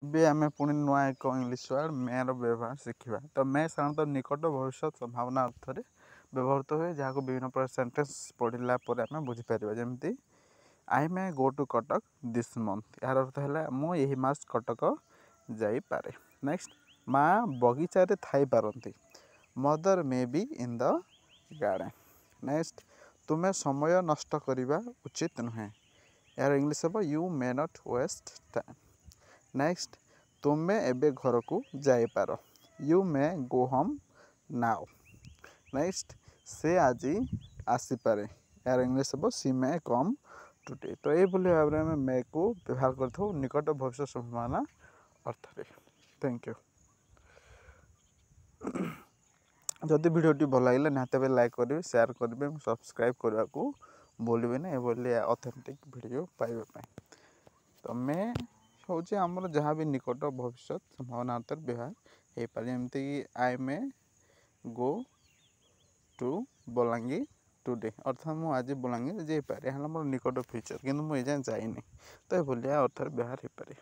भी आम पुणी नुआ एक इंग्लीश वर्ड मे व्यवहार शिखा। तो मे साधारणतः निकट भविष्य संभावना अर्थ में व्यवहृत हुए जहाँ को विभिन्न प्रकार सेंटेंस पढ़ला आम बुझीपर जमी I may go to Cuttack this month यार अर्थ है मुझे मास कटक जापे। नेक्स्ट माँ बगीचा थी पारती mother may be in the garden. Next तुम्हें समय नष्ट करने उचित नुहे यार इंग्लीश हम you may not waste time. Next तुम्हें एबे घर को जापार you may go home now. Next से आज आसीपे यार इंग्लीश हम सी मे कम टुडे। तो ये भाव में मे को व्यवहार कर निकट भविष्य संभावना अर्थ में। Thank you. जदि वीडियोटी भल लगे निहत लाइक करेंगे शेयर करेंगे सब्सक्राइब करने को भूलें नहीं ऑथेंटिक वीडियो पाइबा। तो मैं हूँ आमर जहाँ भी निकट भविष्य संभावना अर्थ व्यवहार हो पारे जमीक आई may go to Balangir today अर्थात मुझे आज बलांगीर जापे मोर निकट फ्यूचर किंतु मुझे जाए तो ये अर्थ व्यवहार हो पारे।